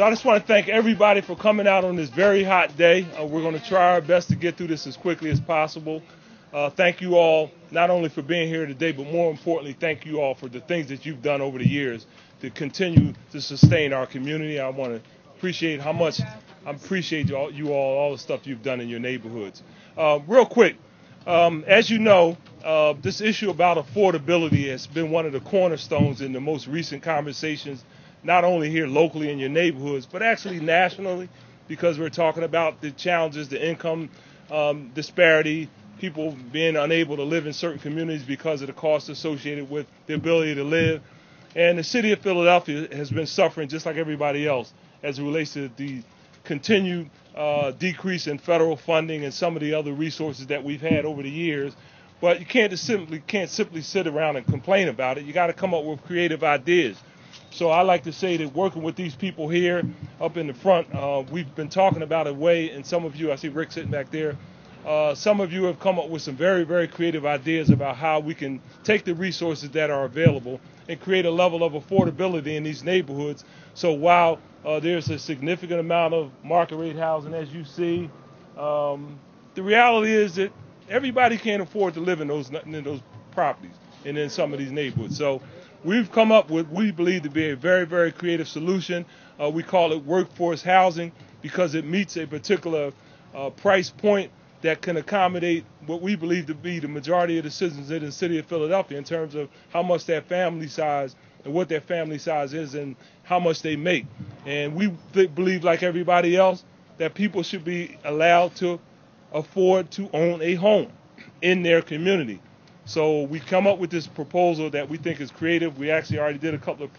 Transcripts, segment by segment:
So I just want to thank everybody for coming out on this very hot day. We're going to try our best to get through this as quickly as possible. Thank you all, not only for being here today, but more importantly, thank you all for the things that you've done over the years to continue to sustain our community. I want to appreciate how much I appreciate you all the stuff you've done in your neighborhoods. Real quick, as you know, this issue about affordability has been one of the cornerstones in the most recent conversations, not only here locally in your neighborhoods, but actually nationally, because we're talking about the challenges, the income disparity, people being unable to live in certain communities because of the costs associated with the ability to live. And the city of Philadelphia has been suffering just like everybody else as it relates to the continued decrease in federal funding and some of the other resources that we've had over the years. But you can't simply sit around and complain about it. You got to come up with creative ideas. So I like to say that working with these people here up in the front, we've been talking about a way, and some of you, I see Rick sitting back there, some of you have come up with some very, very creative ideas about how we can take the resources that are available and create a level of affordability in these neighborhoods. So while there's a significant amount of market rate housing, as you see, the reality is that everybody can't afford to live in those properties and in some of these neighborhoods. So we've come up with what we believe to be a very, very creative solution. We call it workforce housing because it meets a particular price point that can accommodate what we believe to be the majority of the citizens in the city of Philadelphia in terms of how much their family size and what their family size is and how much they make. And we believe, like everybody else, that people should be allowed to afford to own a home in their community. So we come up with this proposal that we think is creative. We actually already did a couple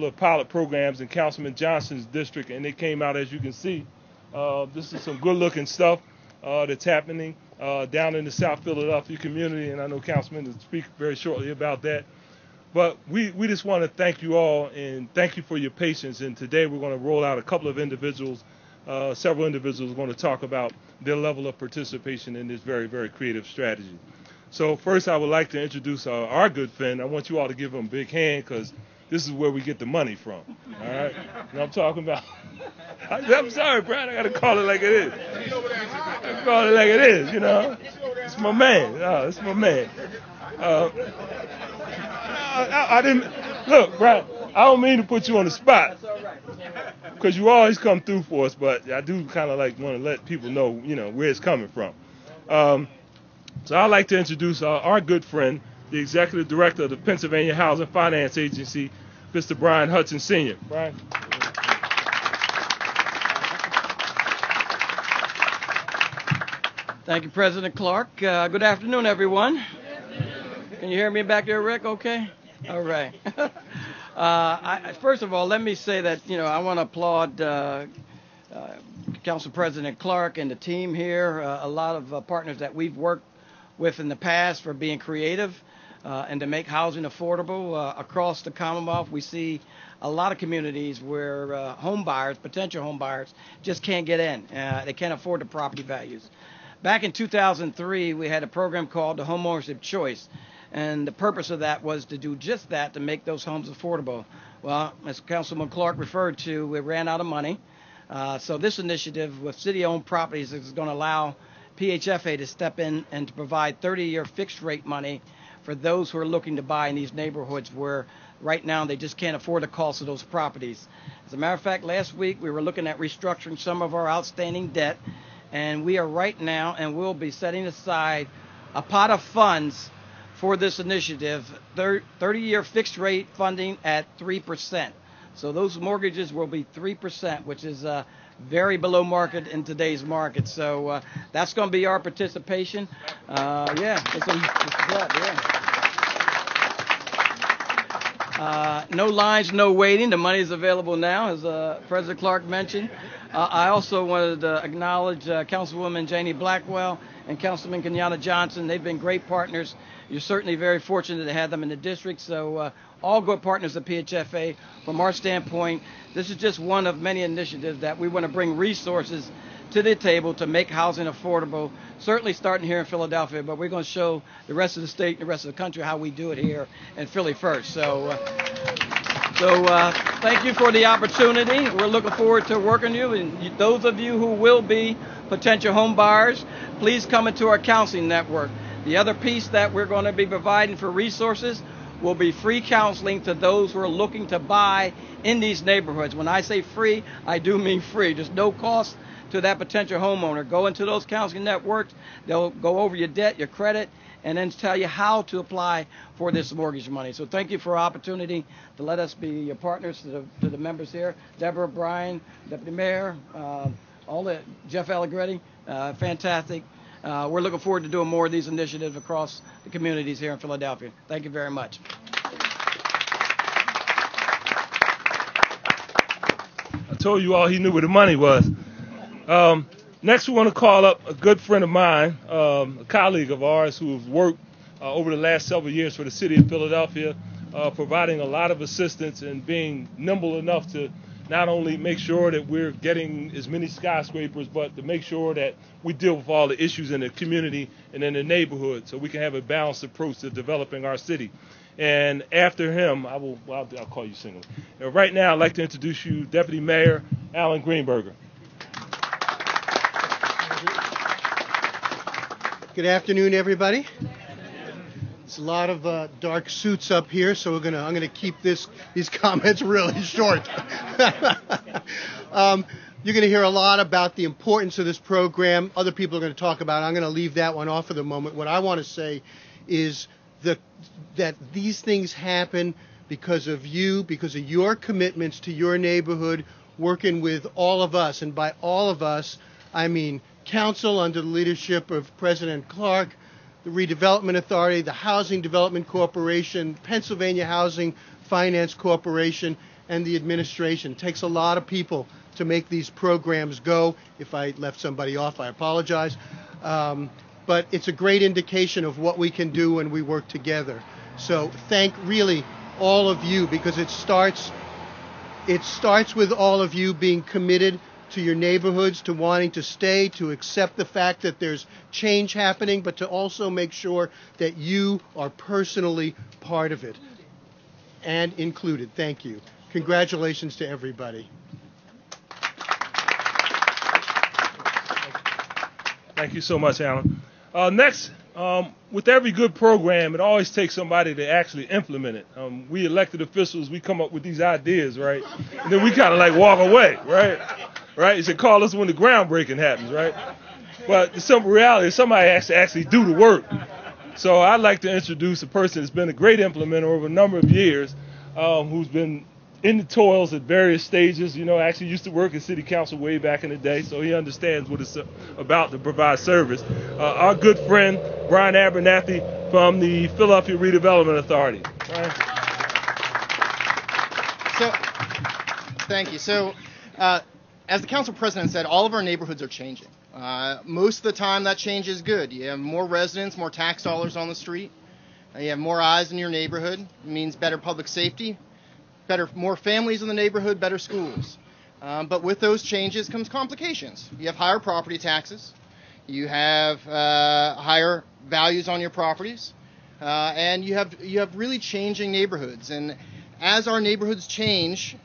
of pilot programs in Councilman Johnson's district, and they came out, as you can see. This is some good-looking stuff that's happening down in the South Philadelphia community, and I know Councilman will speak very shortly about that. But we just want to thank you all and thank you for your patience. And today we're going to roll out a couple of individuals, several individuals are going to talk about their level of participation in this very, very creative strategy. So first I would like to introduce our good friend. I want you all to give him a big hand because this is where we get the money from, all right? And I'm talking about, I'm sorry, Brian, I got to call it like it is. I call it like it is, you know. It's my man. Oh, it's my man. I didn't, look, Brian, I don't mean to put you on the spot because you always come through for us, but I do kind of like want to let people know, you know, where it's coming from. So I'd like to introduce our good friend, the Executive Director of the Pennsylvania Housing Finance Agency, Mr. Brian Hudson, Sr. Brian. Thank you, President Clarke. Good afternoon, everyone. Can you hear me back there, Rick? Okay? All right. First of all, let me say that, you know, I want to applaud Council President Clarke and the team here, a lot of partners that we've worked with in the past for being creative and to make housing affordable. Across the Commonwealth, we see a lot of communities where home buyers, potential home buyers, just can't get in. They can't afford the property values. Back in 2003, we had a program called the Homeownership Choice, and the purpose of that was to do just that, to make those homes affordable. Well, as Councilman Clarke referred to, we ran out of money. So this initiative with city-owned properties is going to allow PHFA to step in and to provide 30-year fixed-rate money for those who are looking to buy in these neighborhoods where right now they just can't afford the cost of those properties. As a matter of fact, last week we were looking at restructuring some of our outstanding debt, and we are right now and we'll be setting aside a pot of funds for this initiative, 30-year fixed-rate funding at 3%. So those mortgages will be 3%, which is very below market in today's market. So that's going to be our participation. No lines, no waiting. The money is available now, as President Clarke mentioned. I also wanted to acknowledge Councilwoman Janie Blackwell and Councilman Kenyatta Johnson. They've been great partners. You're certainly very fortunate to have them in the district. So all good partners at PHFA. From our standpoint, this is just one of many initiatives that we want to bring resources to the table to make housing affordable, certainly starting here in Philadelphia, but we're going to show the rest of the state and the rest of the country how we do it here in Philly first. So So thank you for the opportunity. We're looking forward to working with you. And those of you who will be potential home buyers, please come into our counseling network. The other piece that we're going to be providing for resources will be free counseling to those who are looking to buy in these neighborhoods. When I say free, I do mean free. There's no cost to that potential homeowner. Go into those counseling networks. They'll go over your debt, your credit, and then tell you how to apply for this mortgage money. So thank you for our opportunity to let us be your partners to the members here. Deborah, Brian, Deputy Mayor, Jeff Allegretti, fantastic. We're looking forward to doing more of these initiatives across the communities here in Philadelphia. Thank you very much. I told you all he knew where the money was. Next, we want to call up a good friend of mine, a colleague of ours who has worked over the last several years for the city of Philadelphia, providing a lot of assistance and being nimble enough to not only make sure that we're getting as many skyscrapers, but to make sure that we deal with all the issues in the community and in the neighborhood so we can have a balanced approach to developing our city. And after him, I'll call you singly. Right now, I'd like to introduce you Deputy Mayor Alan Greenberger. Good afternoon, everybody. There's a lot of dark suits up here, so I'm gonna keep these comments really short. You're gonna hear a lot about the importance of this program. Other people are gonna talk about it. I'm gonna leave that one off for the moment. What I want to say is that these things happen because of you, because of your commitments to your neighborhood, working with all of us, and by all of us, I mean Council under the leadership of President Clarke, the Redevelopment Authority, the Housing Development Corporation, Pennsylvania Housing Finance Corporation, and the administration. It takes a lot of people to make these programs go. If I left somebody off, I apologize. But it's a great indication of what we can do when we work together. So thank really all of you, because it starts with all of you being committed to your neighborhoods, to wanting to stay, to accept the fact that there's change happening, but to also make sure that you are personally part of it and included. Thank you. Congratulations to everybody. Thank you so much, Alan. Next, with every good program, it always takes somebody to actually implement it. We elected officials, we come up with these ideas, right? And then we kind of like walk away, right? Right? You should call us when the groundbreaking happens, right? But the simple reality is somebody has to actually do the work. So I'd like to introduce a person that's been a great implementer over a number of years, who's been in the toils at various stages. You know, actually used to work at City Council way back in the day, so he understands what it's about to provide service. Our good friend, Brian Abernathy from the Philadelphia Redevelopment Authority. Brian? Thank you. So, as the council president said, all of our neighborhoods are changing. Most of the time that change is good. You have more residents, more tax dollars on the street. You have more eyes in your neighborhood. It means better public safety, more families in the neighborhood, better schools. But with those changes comes complications. You have higher property taxes. You have higher values on your properties. And you have really changing neighborhoods. And as our neighborhoods change,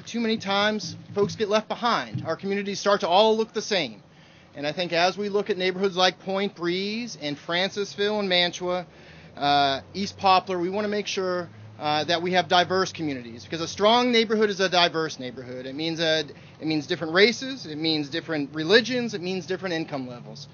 too many times folks get left behind. Our communities start to all look the same. And I think as we look at neighborhoods like Point Breeze and Francisville and Mantua, East Poplar, we want to make sure that we have diverse communities, because a strong neighborhood is a diverse neighborhood. It means different races, it means different religions, it means different income levels.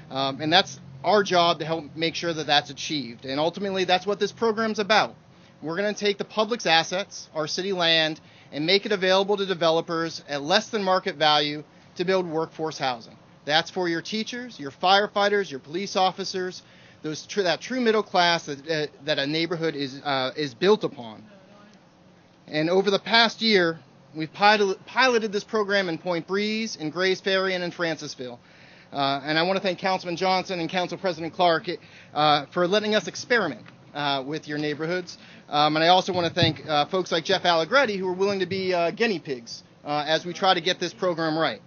And that's our job to help make sure that that's achieved. And ultimately, that's what this program's about. We're going to take the public's assets, our city land, and make it available to developers at less than market value to build workforce housing. That's for your teachers, your firefighters, your police officers, that true middle class that a neighborhood is built upon. And over the past year, we've piloted this program in Point Breeze, in Grays Ferry, and in Francisville. And I want to thank Councilman Johnson and Council President Clarke for letting us experiment with your neighborhoods. And I also want to thank folks like Jeff Allegretti, who are willing to be guinea pigs as we try to get this program right.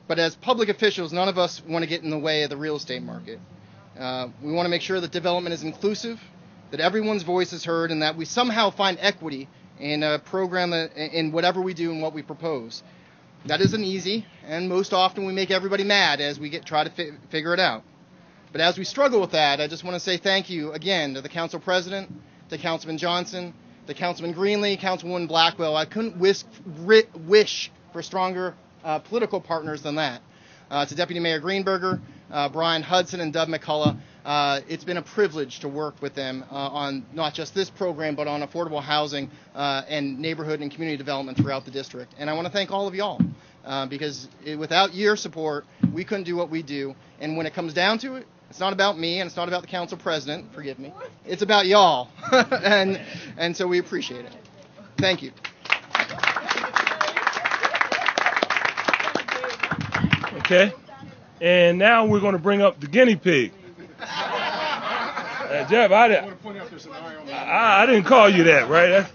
But as public officials, none of us want to get in the way of the real estate market. We want to make sure that development is inclusive, that everyone's voice is heard, and that we somehow find equity in a program in whatever we do and what we propose. That isn't easy, and most often we make everybody mad as we try to figure it out. But as we struggle with that, I just want to say thank you again to the Council President, to Councilman Johnson, to Councilman Greenlee, Councilwoman Blackwell. I couldn't wish for stronger political partners than that. To Deputy Mayor Greenberger, Brian Hudson, and Dub McColloch. It's been a privilege to work with them on not just this program, but on affordable housing and neighborhood and community development throughout the district. And I want to thank all of y'all because without your support, we couldn't do what we do. And when it comes down to it, it's not about me and it's not about the council president, forgive me. It's about y'all. and so we appreciate it. Thank you. Okay. And now we're going to bring up the guinea pig. Jeff, I didn't call you that, right?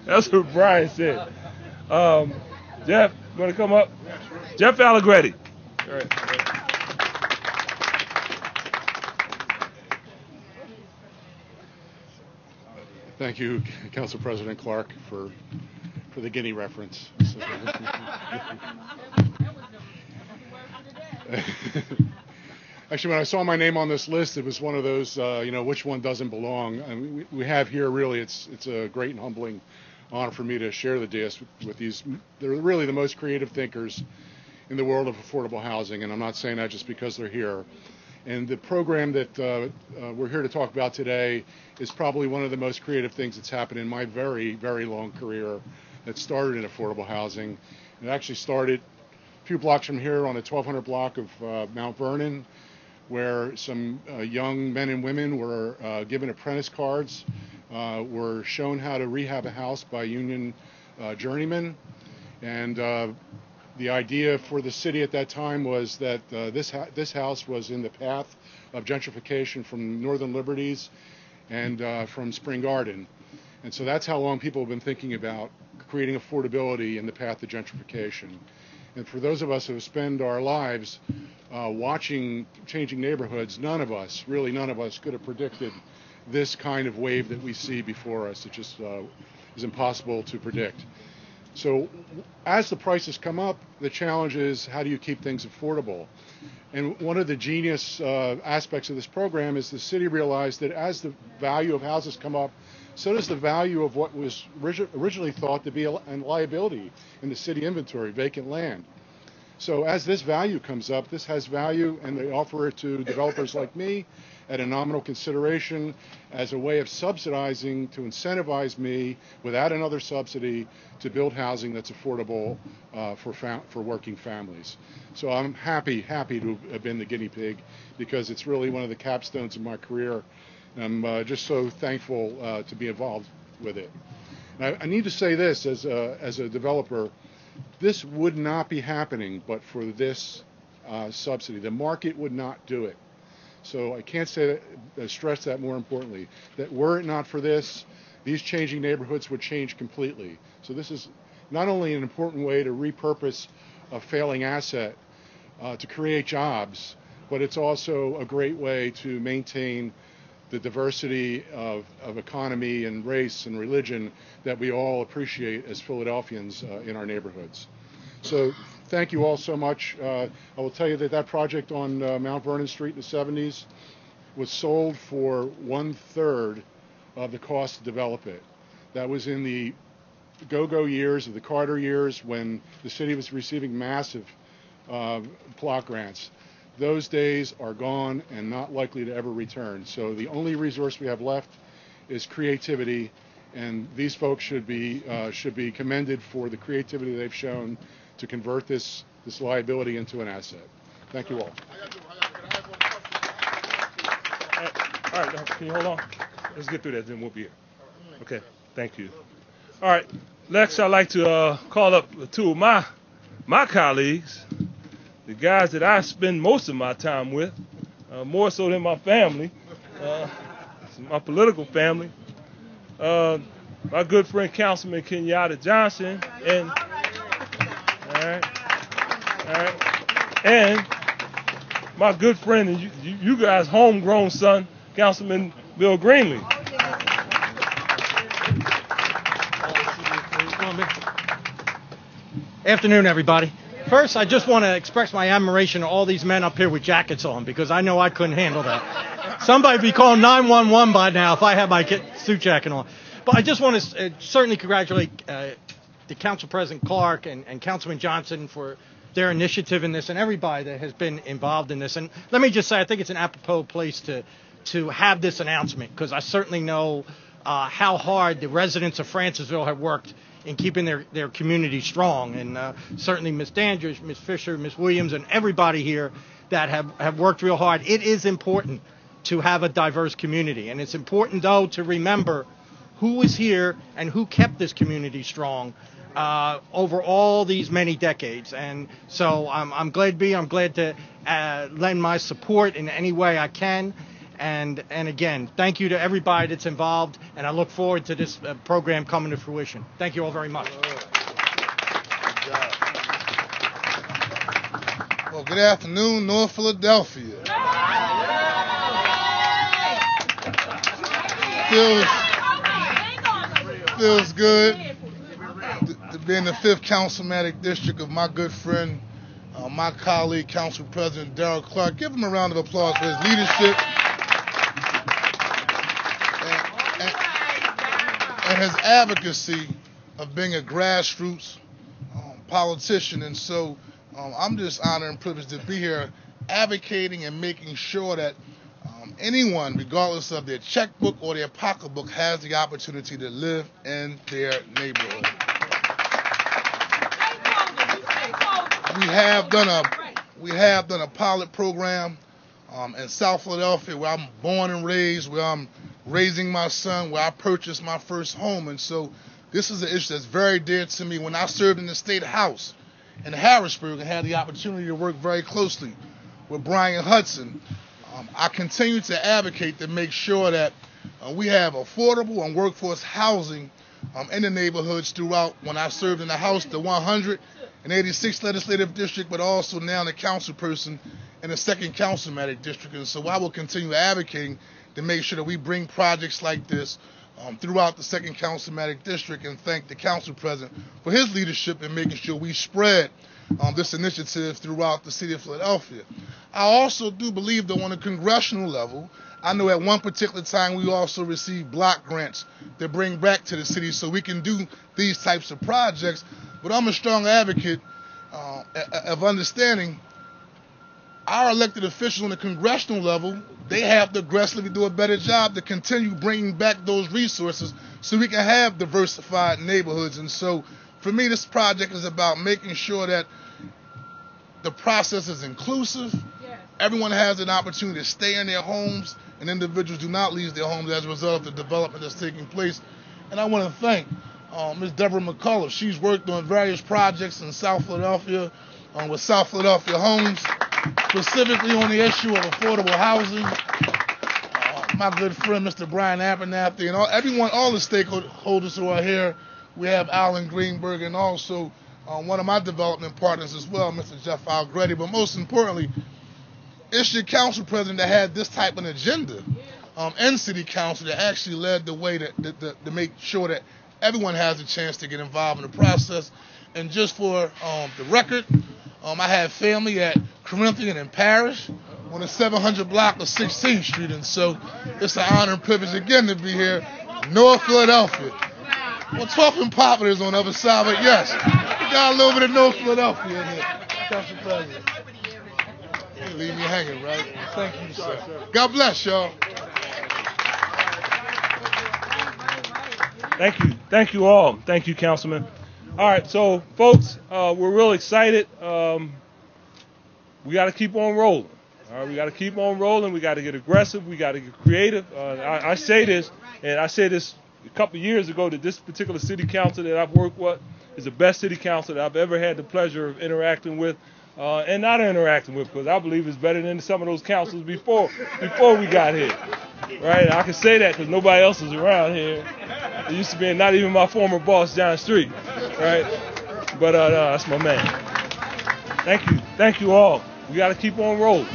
That's what Brian said. Jeff, you want to come up? Jeff Allegretti. All right. Thank you, Council President Clarke, for the guinea reference. Actually, when I saw my name on this list, it was one of those, which one doesn't belong. I mean, we have here really, it's a great and humbling honor for me to share the dais with these. They're really the most creative thinkers in the world of affordable housing, and I'm not saying that just because they're here. And the program that we're here to talk about today is probably one of the most creative things that's happened in my very, very long career that started in affordable housing. It actually started a few blocks from here on the 1200 block of Mount Vernon, where some young men and women were given apprentice cards, were shown how to rehab a house by union journeymen. And the idea for the city at that time was that this house was in the path of gentrification from Northern Liberties and from Spring Garden. And so that's how long people have been thinking about creating affordability in the path to gentrification. And for those of us who spend our lives watching changing neighborhoods, none of us could have predicted this kind of wave that we see before us. It just is impossible to predict. So as the prices come up, the challenge is how do you keep things affordable? And one of the genius aspects of this program is the city realized that as the value of houses come up, so does the value of what was originally thought to be a liability in the city inventory, vacant land. So as this value comes up, this has value, and they offer it to developers like me at a nominal consideration as a way of subsidizing to incentivize me without another subsidy to build housing that's affordable for working families. So I'm happy to have been the guinea pig because it's really one of the capstones of my career. I'm just so thankful to be involved with it. And I need to say this as a developer, this would not be happening but for this subsidy. The market would not do it. So I can't say that, stress that more importantly, that were it not for this, these changing neighborhoods would change completely. So this is not only an important way to repurpose a failing asset to create jobs, but it's also a great way to maintain the diversity of economy and race and religion that we all appreciate as Philadelphians in our neighborhoods. So thank you all so much. I will tell you that project on Mount Vernon Street in the 70s was sold for 1/3 of the cost to develop it. That was in the go-go years of the Carter years when the city was receiving massive block grants. Those days are gone and not likely to ever return. So the only resource we have left is creativity, and these folks should be commended for the creativity they've shown to convert this liability into an asset. Thank you all. All right, can you hold on? Let's get through that, then we'll be here. Okay, thank you. All right, next I'd like to call up two of my colleagues, the guys that I spend most of my time with, more so than my family, my political family. My good friend Councilman Kenyatta Johnson, and and my good friend and you guys' homegrown son, Councilman Bill Greenlee. Afternoon, everybody. First, I just want to express my admiration to all these men up here with jackets on, because I know I couldn't handle that. Somebody would be calling 911 by now if I had my suit jacket on. But I just want to certainly congratulate the Council President Clarke and Councilman Johnson for their initiative in this, and everybody that has been involved in this. And let me just say, I think it's an apropos place to have this announcement, because I certainly know how hard the residents of Francisville have worked in keeping their community strong. And certainly Ms. Dandridge, Ms. Fisher, Ms. Williams, and everybody here that have worked real hard. It is important to have a diverse community. And it's important, though, to remember who was here and who kept this community strong over all these many decades. And so I'm glad to be. I'm glad to lend my support in any way I can. And again, thank you to everybody that's involved, and I look forward to this program coming to fruition. Thank you all very much. Well, good afternoon, North Philadelphia. Feels good to be in the 5th Councilmanic District of my good friend, my colleague, Council President Darrell Clarke. Give him a round of applause for his leadership and his advocacy of being a grassroots politician. And so I'm just honored and privileged to be here advocating and making sure that anyone, regardless of their checkbook or their pocketbook, has the opportunity to live in their neighborhood. We have done a pilot program in South Philadelphia, where I'm born and raised, where I'm raising my son, where I purchased my first home. And so this is an issue that's very dear to me. When I served in the State House in Harrisburg and had the opportunity to work very closely with Brian Hudson, I continue to advocate to make sure that we have affordable and workforce housing in the neighborhoods throughout. When I served in the House, the 186th Legislative District, but also now the council person in the 2nd Councilmanic District. And so I will continue advocating to make sure that we bring projects like this throughout the 2nd Councilmanic District, and thank the Council President for his leadership in making sure we spread this initiative throughout the city of Philadelphia. I also do believe that on a congressional level, I know at one particular time we also received block grants to bring back to the city so we can do these types of projects. But I'm a strong advocate of understanding our elected officials on the congressional level. They have to aggressively do a better job to continue bringing back those resources so we can have diversified neighborhoods. And so for me, this project is about making sure that the process is inclusive. Yes. Everyone has an opportunity to stay in their homes, and individuals do not leave their homes as a result of the development that's taking place. And I want to thank Ms. Deborah McColloch. She's worked on various projects in South Philadelphia with South Philadelphia Homes, specifically on the issue of affordable housing. My good friend, Mr. Brian Abernathy, and all the stakeholders who are here. We have Alan Greenberger, and also one of my development partners as well, Mr. Jeff Allegretti. But most importantly, it's your council president that had this type of agenda in city council that actually led the way to make sure that everyone has a chance to get involved in the process. And just for the record, I have family at Corinthian and Parish on the 700 block of 16th Street. And so it's an honor and privilege again to be here, North Philadelphia. Well, talking popular is on the other side, but yes, we got a little bit of North Philadelphia in here. Council President. You leave me hanging, right? Thank you, sir. God bless y'all. Thank you all. Thank you, Councilman. All right, so folks, we're real excited. We got to keep on rolling. All right, we got to keep on rolling. We got to get aggressive. We got to get creative. I say this, and I said this a couple of years ago, that this particular city council that I've worked with is the best city council that I've ever had the pleasure of interacting with, and not interacting with, because I believe it's better than some of those councils before we got here. Right? I can say that because nobody else is around here. It used to be not even my former boss down the street. Right? But that's my man. Thank you all. We got to keep on rolling.